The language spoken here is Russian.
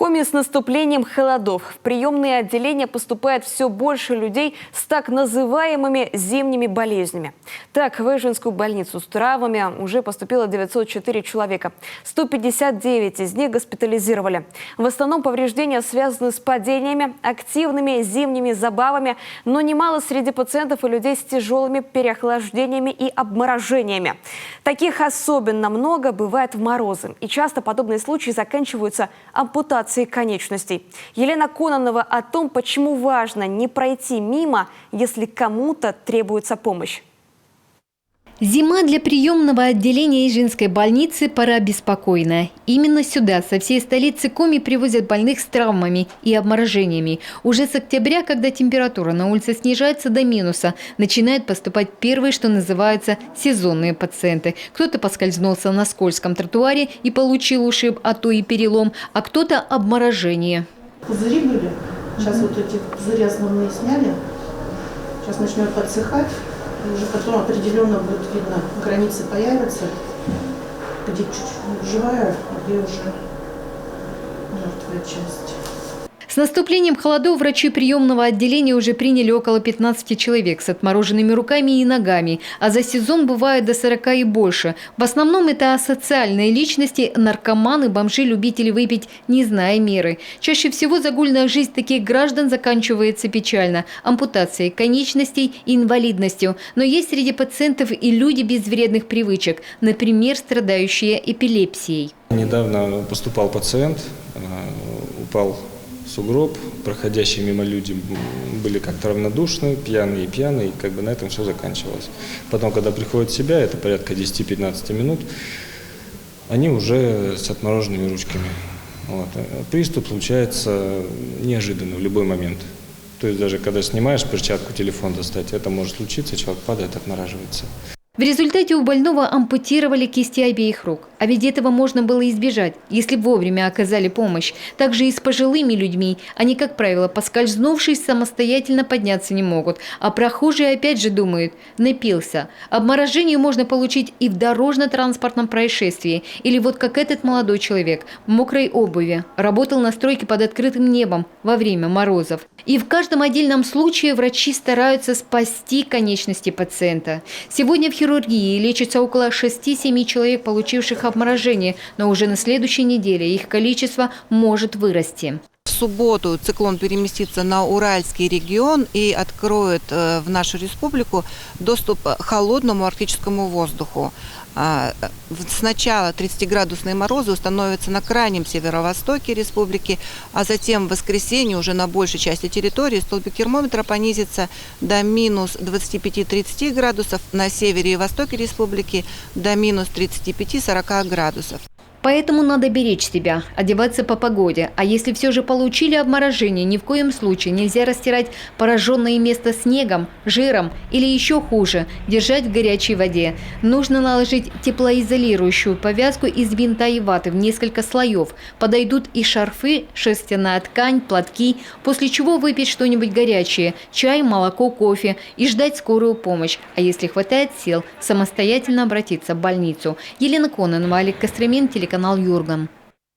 Коми с наступлением холодов в приемные отделения поступает все больше людей с так называемыми зимними болезнями. Так, в Ижинскую больницу с травмами уже поступило 904 человека. 159 из них госпитализировали. В основном повреждения связаны с падениями, активными зимними забавами, но немало среди пациентов и людей с тяжелыми переохлаждениями и обморожениями. Таких особенно много бывает в морозы. И часто подобные случаи заканчиваются ампутацией конечностей. Елена Кононова о том, почему важно не пройти мимо, если кому-то требуется помощь. Зима для приемного отделения Ижинской больницы – пора беспокойная. Именно сюда, со всей столицы Коми, привозят больных с травмами и обморожениями. Уже с октября, когда температура на улице снижается до минуса, начинают поступать первые, что называются, сезонные пациенты. Кто-то поскользнулся на скользком тротуаре и получил ушиб, а то и перелом, а кто-то – обморожение. Пузыри были. Сейчас вот эти пузыри основные сняли. Сейчас начнет подсыхать. И уже потом определенно будет видно, границы появятся, где чуть-чуть живая, а где уже мертвая часть. С наступлением холодов врачи приемного отделения уже приняли около 15 человек с отмороженными руками и ногами, а за сезон бывает до 40 и больше. В основном это асоциальные личности, наркоманы, бомжи, любители выпить, не зная меры. Чаще всего загульная жизнь таких граждан заканчивается печально – ампутацией конечностей и инвалидностью. Но есть среди пациентов и люди без вредных привычек, например, страдающие эпилепсией. Недавно поступал пациент, упал сугроб, проходящие мимо люди были как-то равнодушны, пьяные, и как бы на этом все заканчивалось. Потом, когда приходят в себя, это порядка 10-15 минут, они уже с отмороженными ручками. Вот. Приступ случается неожиданно, в любой момент. То есть даже когда снимаешь перчатку, телефон достать, это может случиться, человек падает, отмораживается. В результате у больного ампутировали кисти обеих рук. А ведь этого можно было избежать, если вовремя оказали помощь. Также и с пожилыми людьми. Они, как правило, поскользнувшись, самостоятельно подняться не могут. А прохожие опять же думают – напился. Обморожение можно получить и в дорожно-транспортном происшествии. Или вот как этот молодой человек в мокрой обуви. Работал на стройке под открытым небом во время морозов. И в каждом отдельном случае врачи стараются спасти конечности пациента. Сегодня в хирургии лечится около 6-7 человек, получивших обморожение, но уже на следующей неделе их количество может вырасти. В субботу циклон переместится на Уральский регион и откроет в нашу республику доступ к холодному арктическому воздуху. Сначала 30-градусные морозы установятся на крайнем северо-востоке республики, а затем в воскресенье уже на большей части территории столбик термометра понизится до минус 25-30 градусов, на севере и востоке республики до минус 35-40 градусов. Поэтому надо беречь себя, одеваться по погоде. А если все же получили обморожение, ни в коем случае нельзя растирать пораженное место снегом, жиром или еще хуже – держать в горячей воде. Нужно наложить теплоизолирующую повязку из бинта и ваты в несколько слоев. Подойдут и шарфы, шерстяная ткань, платки, после чего выпить что-нибудь горячее – чай, молоко, кофе и ждать скорую помощь. А если хватает сил, самостоятельно обратиться в больницу. Елена Кононова, Олег Костромин, телеканал Юрган.